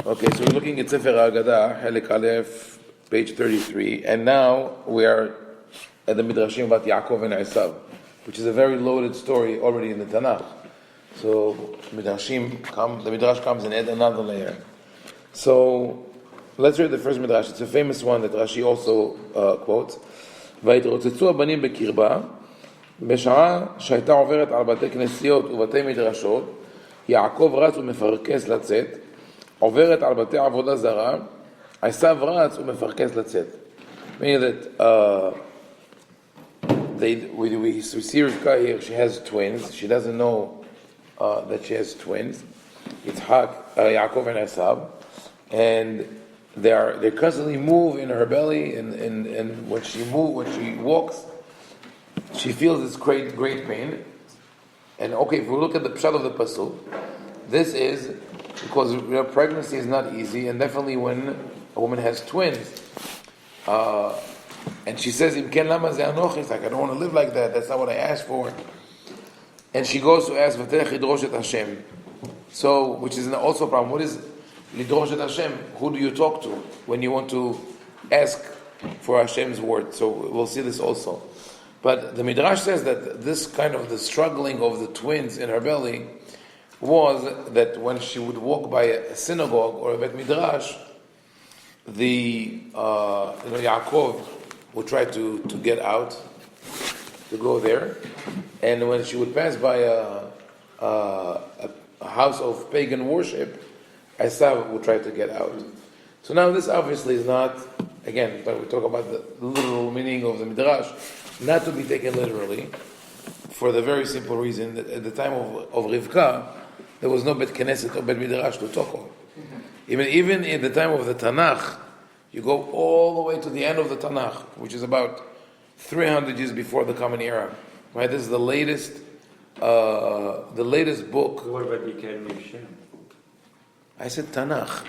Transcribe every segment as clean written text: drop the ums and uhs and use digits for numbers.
Okay, so we're looking at Sefer Ha-Aggadah, Helik Aleph, page 33, and now we are at the Midrashim about Yaakov and Esau, which is a very loaded story already in the Tanakh. So the Midrash comes and adds another layer. So let's read the first Midrash. It's a famous one that Rashi also quotes. ויתרוצצו הבנים בקרבה, בשעה שהייתה עוברת על בתי כנסיות ובתי מדרשות, יעקב רץ ומפרכס לצאת, עוברת על בתי עבודה זרה, עשיו רץ ומפרכס לצאת. Meaning that we see Rivka here, she has twins, she doesn't know that she has twins, Yaakov and Esau, and they constantly move in her belly, and when she walks, she feels this great pain. And okay, if we look at the pshat of the pasuk, this is because pregnancy is not easy, and definitely when a woman has twins, and she says, "Im ken lama ze anochi," it's like, I don't want to live like that. That's not what I asked for. And she goes to ask, "V'terech lidrosh et Hashem." So, which is also a problem. What is lidrosh et Hashem? Who do you talk to when you want to ask for Hashem's word? So we'll see this also. But the Midrash says that this kind of the struggling of the twins in her belly was that when she would walk by a synagogue or a Bet Midrash, Yaakov would try to get out, to go there, and when she would pass by a house of pagan worship, Esau would try to get out. So now this obviously is not, again, but we talk about the literal meaning of the Midrash, not to be taken literally, for the very simple reason that at the time of Rivka, there was no Bet Knesset or Bet Midrash to talk of. Even in the time of the Tanakh, you go all the way to the end of the Tanakh, which is about 300 years before the Common Era. Right? This is the latest book. What about the Academy of Shem? I said Tanakh,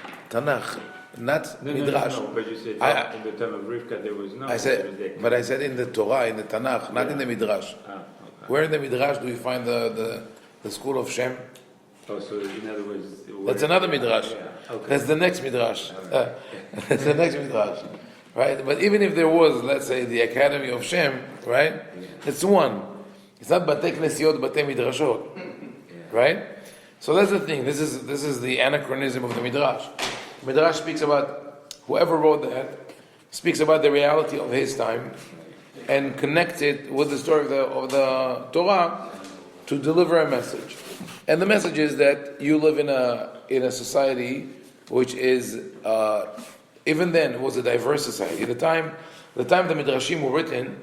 not Midrash. No, but you said in the time of Rivka there was no. I said in the Torah, in the Tanakh, not in the Midrash. Okay. Where in the Midrash do we find the school of Shem? Oh, so in other words, that's another Midrash. Yeah. Okay. That's the next Midrash. That's the next Midrash, right? But even if there was, let's say, the Academy of Shem, right? It's one. It's not Batei Knesiot, Batei Midrashot, right? So that's the thing. This is the anachronism of the Midrash. Midrash speaks about whoever wrote that speaks about the reality of his time and connects it with the story of the Torah to deliver a message. And the message is that you live in a society which is even then was a diverse society. The time the Midrashim were written,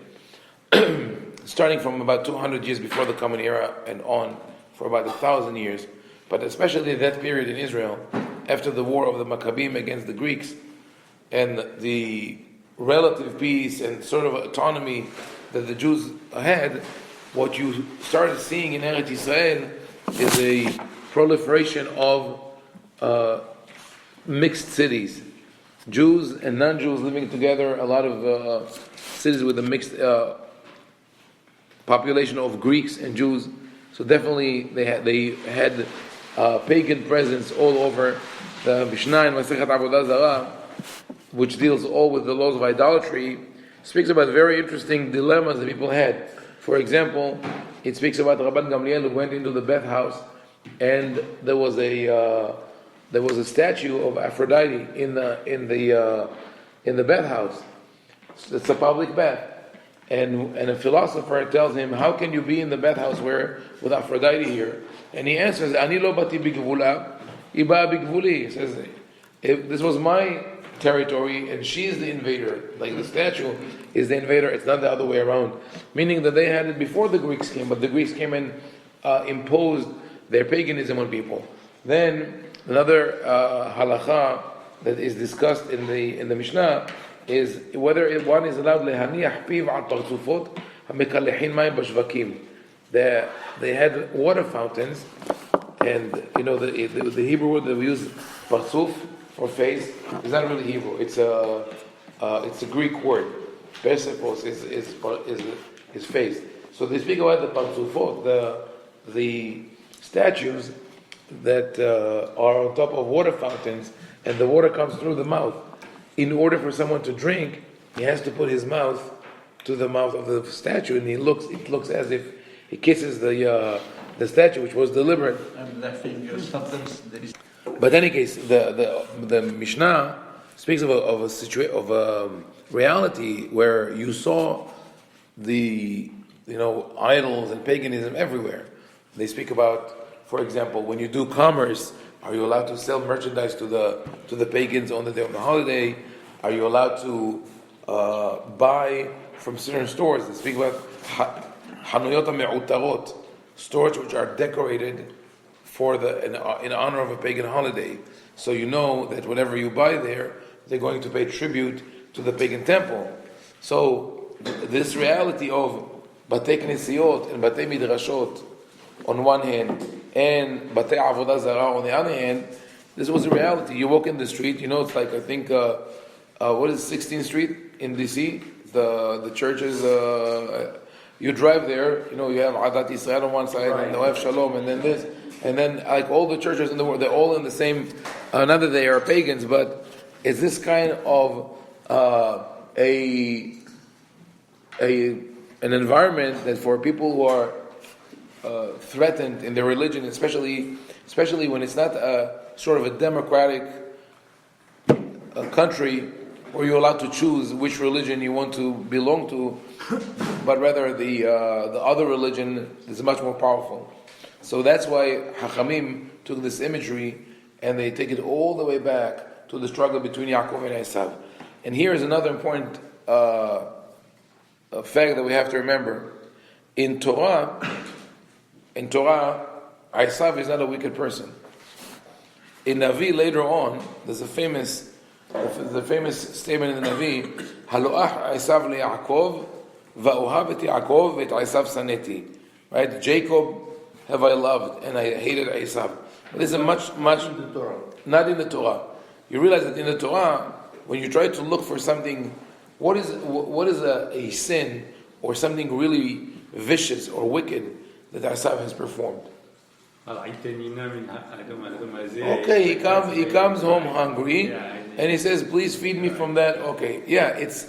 starting from about 200 years before the Common Era and on for about 1,000 years, but especially that period in Israel, after the war of the Maccabees against the Greeks, and the relative peace and sort of autonomy that the Jews had, what you started seeing in Eretz Israel is a proliferation of mixed cities. Jews and non-Jews living together, a lot of cities with a mixed population of Greeks and Jews. So definitely they had pagan presence all over. The Mishnah in Masechet Avodah Zarah, which deals all with the laws of idolatry, speaks about very interesting dilemmas that people had. For example, it speaks about Rabban Gamliel who went into the bathhouse, and there was a statue of Aphrodite in the bathhouse. It's a public bath, and a philosopher tells him, "How can you be in the bathhouse with Aphrodite here?" And he answers, "Ani lo bati bigvula, iba bigvuli." He says, "If this was my territory and she's the invader, like the statue is the invader, it's not the other way around." Meaning that they had it before the Greeks came, but the Greeks came and imposed their paganism on people. Then another halacha that is discussed in the Mishnah is whether one is allowed lehaniach piv al partzufot hamekalehin mayim b'shvakim. They had water fountains, and the Hebrew word that we use partzuf for face is not really Hebrew. It's a Greek word. Persepos is face. So they speak about the partzufot, the statues, that are on top of water fountains, and the water comes through the mouth. In order for someone to drink, he has to put his mouth to the mouth of the statue, and it looks as if he kisses the statue, which was deliberate. And laughing, sometimes there is. But in any case, the Mishnah speaks of a reality where you saw the idols and paganism everywhere. They speak about, for example, when you do commerce, are you allowed to sell merchandise to the pagans on the day of the holiday? Are you allowed to buy from certain stores? They speak about hanuyot me'utarot, stores which are decorated for in honor of a pagan holiday. So you know that whatever you buy there, they're going to pay tribute to the pagan temple. So this reality of batei knesiyot and batei midrashot on one hand, and batei avodah zarah on the other hand, this was a reality. You walk in the street, it's like, I think, what is 16th Street in DC? The churches, you drive there, you have Adat Israel on one side, and Noef Shalom, and then this, and then like all the churches in the world, they're all in the same, not that they are pagans, but it's this kind of an environment that for people who are threatened in their religion, especially when it's not a sort of a democratic country where you're allowed to choose which religion you want to belong to, but rather the other religion is much more powerful. So that's why Hachamim took this imagery and they take it all the way back to the struggle between Yaakov and Esau. And here is another important fact that we have to remember. In Torah, Esau is not a wicked person. In Navi later on, there's the famous statement in the Navi, Haloach Esau leYaakov, va'ohav et Yaakov et Esau saneti. Right? Jacob have I loved, and I hated Esau. This is much in the Torah. Not in the Torah. You realize that in the Torah, when you try to look for something, what is a sin or something really vicious or wicked that Esau has performed? Okay, he comes home hungry, and he says, "Please feed me from that." Okay, yeah, it's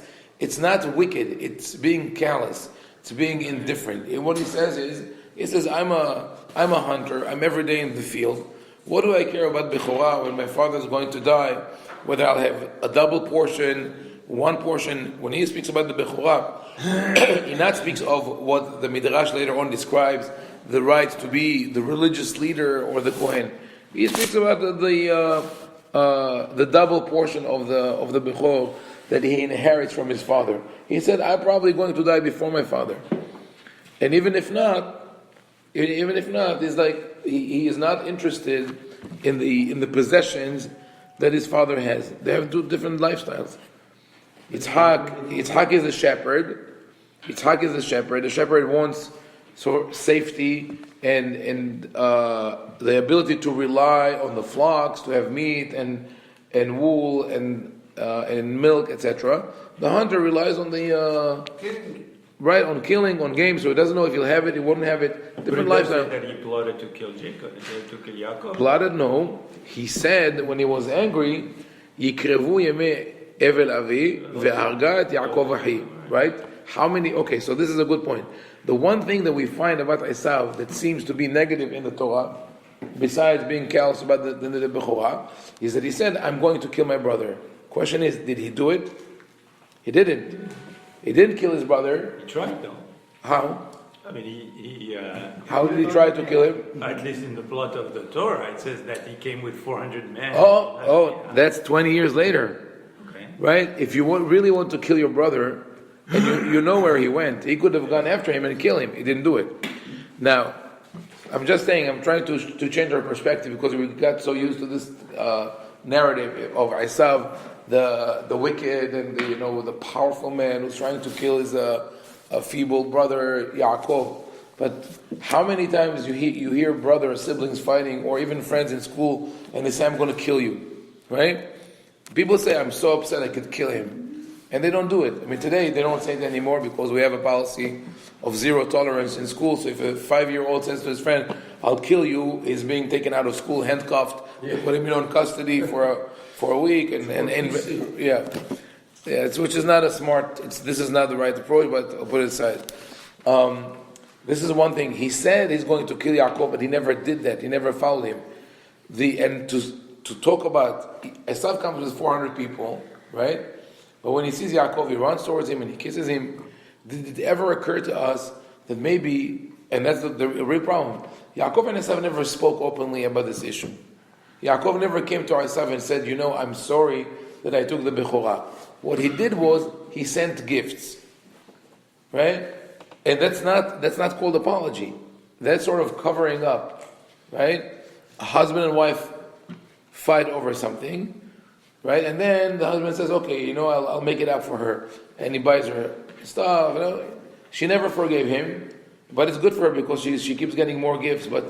not wicked. It's being callous. It's being indifferent. And what he says is, "I'm a hunter. I'm every day in the field. What do I care about Bechorah when my father is going to die? Whether I'll have a double portion, one portion." When he speaks about the Bechorah, he not speaks of what the Midrash later on describes, the right to be the religious leader or the Kohen. He speaks about the double portion of the Bechor that he inherits from his father. He said, "I'm probably going to die before my father." And even if not, it's like he is not interested in the possessions that his father has. They have two different lifestyles. Yitzhak is a shepherd. The shepherd wants safety and the ability to rely on the flocks, to have meat and wool and milk, etc. The hunter relies on on killing, on game, so he doesn't know if he'll have it, he won't have it. Different lifestyle. That he plotted to kill Jacob, to kill Yaakov. Plotted, no. He said when he was angry, "Yikrevu yemei evel avi ve'harga et Yaakov ahi." Right? How many? Okay, so this is a good point. The one thing that we find about Esau that seems to be negative in the Torah, besides being callous about the Bechorah, is that he said, "I'm going to kill my brother." Question is, did he do it? He didn't. He didn't kill his brother. He tried though. How? I mean, he how did he try to kill him? At least in the plot of the Torah, it says that he came with 400 men. That's 20 years later. Okay. Right? If you really want to kill your brother, and you know where he went, he could have gone after him and kill him. He didn't do it. Now, I'm just saying, I'm trying to change our perspective because we got so used to this narrative of Esau, the wicked and the powerful man who's trying to kill his feeble brother Yaakov. But how many times you hear brother or siblings fighting, or even friends in school, and they say, "I'm going to kill you," right? People say, "I'm so upset I could kill him," and they don't do it. I mean, today they don't say it anymore because we have a policy of zero tolerance in school. So if a 5-year-old says to his friend, I'll kill you. He's being taken out of school, handcuffed, they put him in custody for a week, which is not a smart. This is not the right approach, but I'll put it aside. This is one thing. He said he's going to kill Yaakov, but he never did that. He never followed him. To talk about Esau comes with 400 people, right? But when he sees Yaakov, he runs towards him and he kisses him. Did it ever occur to us that maybe, and that's the real problem, Yaakov and Esau never spoke openly about this issue. Yaakov never came to Esau and said, I'm sorry that I took the Bechorah. What he did was, he sent gifts. Right? And that's not called apology. That's sort of covering up. Right? A husband and wife fight over something. Right? And then the husband says, okay, I'll make it up for her. And he buys her stuff. She never forgave him. But it's good for her because she keeps getting more gifts. But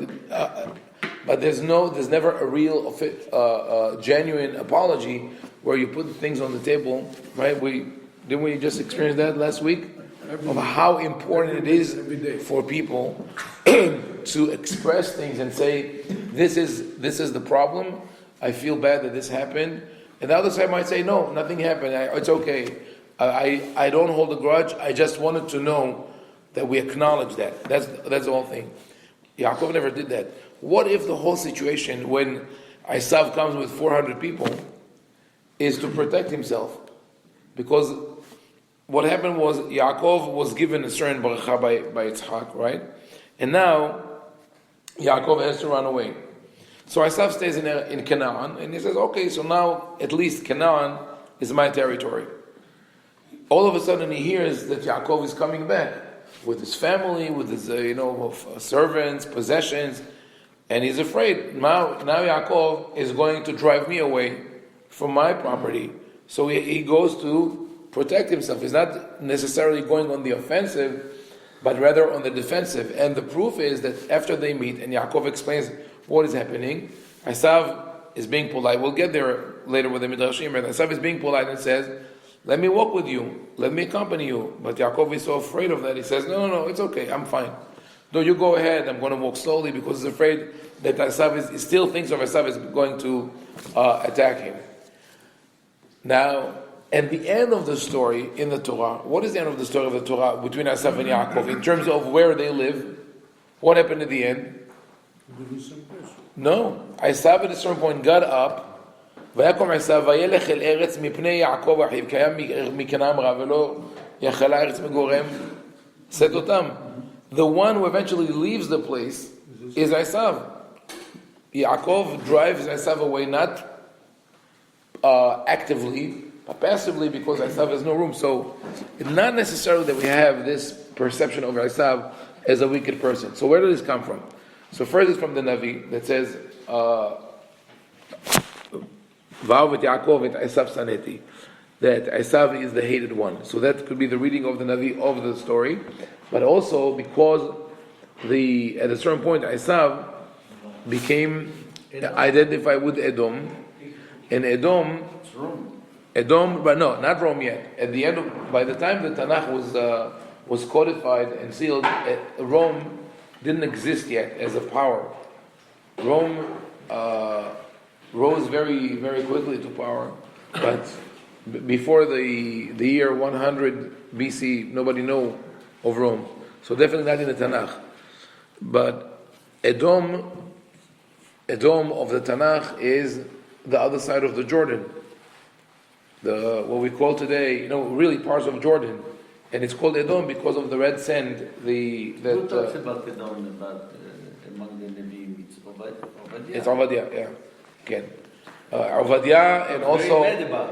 there's never a real, genuine apology where you put things on the table, right? Didn't we just experience that last week? Of how important it is for people to express things and say, this is the problem. I feel bad that this happened. And the other side might say, no, nothing happened. It's okay. I don't hold a grudge. I just wanted to know that we acknowledge that. That's the whole thing. Yaakov never did that. What if the whole situation, when Esau comes with 400 people, is to protect himself? Because what happened was Yaakov was given a certain baracha by Yitzchak, right? And now Yaakov has to run away. So Esau stays in Canaan, and he says, okay, so now at least Canaan is my territory. All of a sudden he hears that Yaakov is coming back with his family, with his servants, possessions, and he's afraid. Now Yaakov is going to drive me away from my property. So he goes to protect himself. He's not necessarily going on the offensive, but rather on the defensive. And the proof is that after they meet, and Yaakov explains what is happening, Esau is being polite. We'll get there later with the Midrashim. And Esau is being polite and says, let me walk with you. Let me accompany you. But Yaakov is so afraid of that. He says, no, it's okay. I'm fine. No, you go ahead. I'm going to walk slowly because he's afraid that Esau still thinks of Esau as going to attack him. Now, at the end of the story in the Torah, what is the end of the story of the Torah between Esau and Yaakov in terms of where they live? What happened at the end? No. Esau at a certain point got up. ויקום עשיו וילך אל ארץ מפני יעקב אחיו כי היה מקנעם רע ולא יכל הארץ מגוריהם לשאת אותם. The one who eventually leaves the place is Esau. Yaakov drives Esau away, not actively, but passively, because Esau has no room. So it's not necessarily that we have this perception of Esau as a wicked person. So where does this come from? So first it's from the Navi that says, Va'avet Yaakov et Esau saneti, that Esau is the hated one. So that could be the reading of the Navi of the story, but also because at a certain point Esau became identified with Edom, and Edom, but no, not Rome yet. At the end, by the time the Tanakh was codified and sealed, Rome didn't exist yet as a power. Rome rose very, very quickly to power, but before the year 100 BC, nobody knew of Rome. So definitely not in the Tanakh. But Edom of the Tanakh is the other side of the Jordan. What we call today, really parts of Jordan. And it's called Edom because of the red sand. Who talks about Edom, among the Nevi'im? It's Ovadia. It's Ovadia, yeah. Again. Ovadia and also...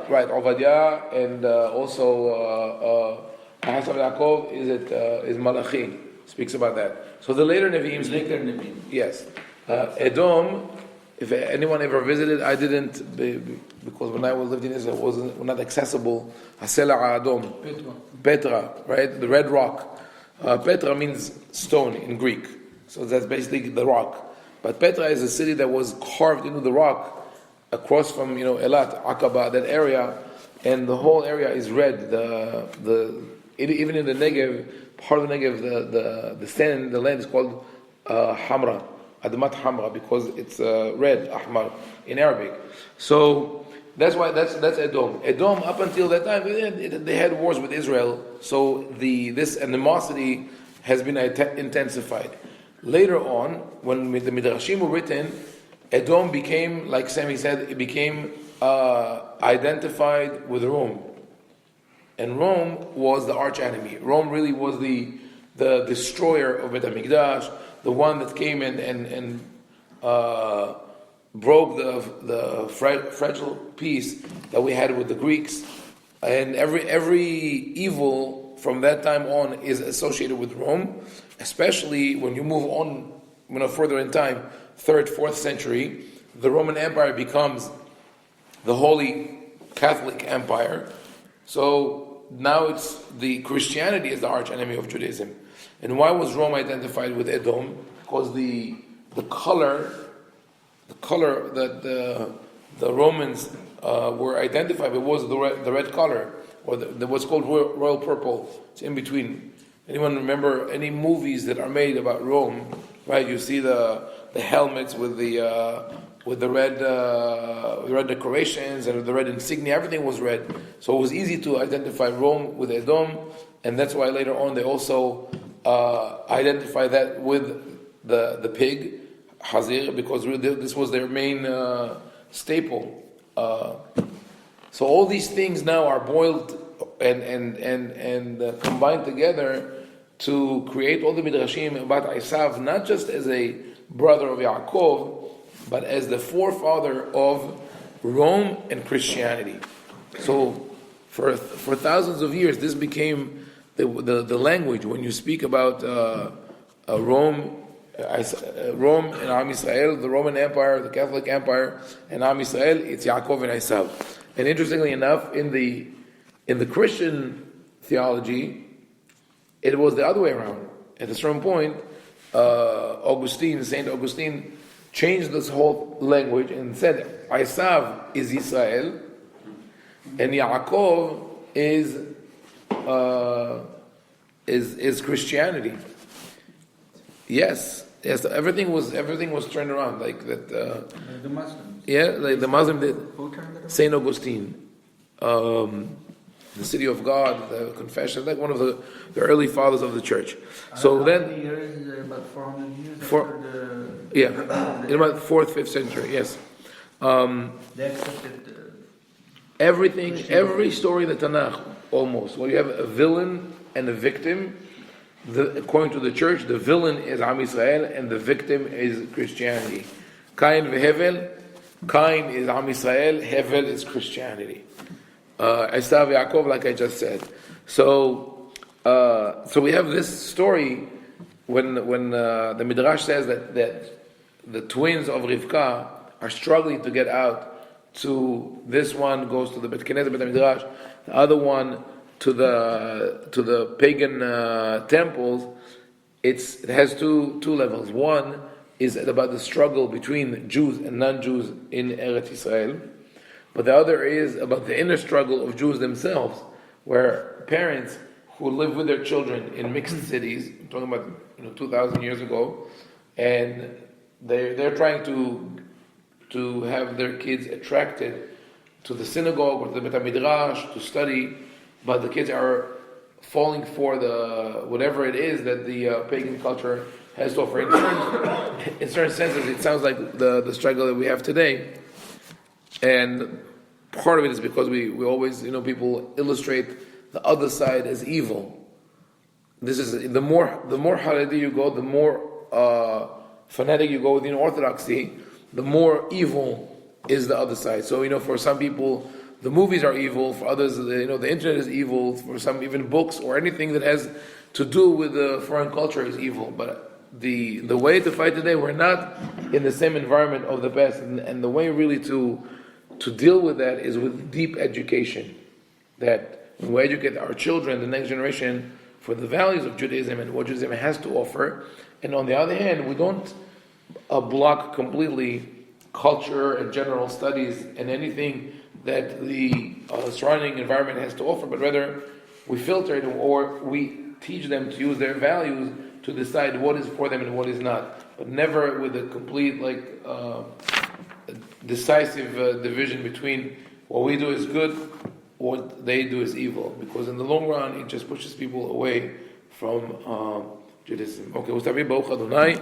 Right, Ovadia and also Hassam Yaakov is Malachi. Speaks about that. So the later Nevi'im speak... Yes. Edom, if anyone ever visited, I didn't, because when I lived in Israel, it was not accessible. Hasela Adom. Petra, right? The red rock. Petra means stone in Greek. So that's basically the rock. But Petra is a city that was carved into the rock across from, Elat, Aqaba, that area, and the whole area is red. Even in the Negev, part of the Negev, the sand, the land is called Hamra. Admat Hamra, because it's red, Ahmar, in Arabic. So that's why that's Edom. Edom, up until that time, they had wars with Israel, so this animosity has been intensified. Later on, when the Midrashim were written, Edom became, like Sammy said, it became identified with Rome. And Rome was the arch enemy. Rome really was the destroyer of Beit HaMikdash, the one that came and broke the fragile peace that we had with the Greeks. And every evil from that time on is associated with Rome, especially when you move on further in time, 3rd, 4th century, the Roman Empire becomes the Holy Catholic Empire. So now it's the Christianity is the arch enemy of Judaism. And why was Rome identified with Edom? Because the color that the Romans were identified with was the red color, or what's called royal purple. It's in between. Anyone remember any movies that are made about Rome? Right, you see the helmets with the red decorations and the red insignia. Everything was red, so it was easy to identify Rome with Edom, and that's why later on they also identify that with the pig, Hazir, because this was their main staple. So all these things now are boiled and combined together to create all the midrashim about Esau, not just as a brother of Yaakov, but as the forefather of Rome and Christianity. So for thousands of years, this became the language when you speak about Rome and Am Yisrael, the Roman Empire, the Catholic Empire, and Am Yisrael. It's Yaakov and Esau. And interestingly enough, in the Christian theology, it was the other way around. At a certain point, Saint Augustine changed this whole language and said Esau is Israel and Yaakov is Christianity. Yes, everything was turned around like that. The Muslims. Yeah, like the Muslim did. Who turned it around? Saint Augustine, the City of God, the Confession, like one of the early fathers of the church. So How then, many years? About 400 years in about 4th, 5th century. Yes. They accepted Everything, every story in the Tanakh, almost, where you have a villain and a victim. According to the church, the villain is Am Yisrael and the victim is Christianity. Cain v'Hevel. Cain is Am Yisrael, Hevel is Christianity. Esau Yaakov, like I just said. So we have this story when the Midrash says that the twins of Rivka are struggling to get out. To this one goes to the Bet Knesset, Bet Midrash. The other one to the pagan temples. It has two levels. One is about the struggle between Jews and non-Jews in Eretz Israel. But the other is about the inner struggle of Jews themselves, where parents who live with their children in mixed cities, I'm talking about 2,000 years ago, and they're trying to have their kids attracted to the synagogue or to the Bet HaMidrash to study, but the kids are falling for the whatever it is that the pagan culture has to offer. In certain senses, it sounds like the struggle that we have today. And part of it is because we always, people illustrate the other side as evil. This is the more Haredi you go, the more fanatic you go within Orthodoxy, the more evil is the other side. So for some people, the movies are evil. For others, the internet is evil. For some, even books or anything that has to do with the foreign culture is evil. But the way to fight today, we're not in the same environment of the past, and the way really to deal with that is with deep education. That when we educate our children, the next generation, for the values of Judaism and what Judaism has to offer, and on the other hand, we don't block completely culture and general studies and anything that the surrounding environment has to offer, but rather we filter it or we teach them to use their values to decide what is for them and what is not, but never with a complete decisive division between what we do is good, what they do is evil, because in the long run it just pushes people away from Judaism. Okay, we'll start with Baruch Adonai.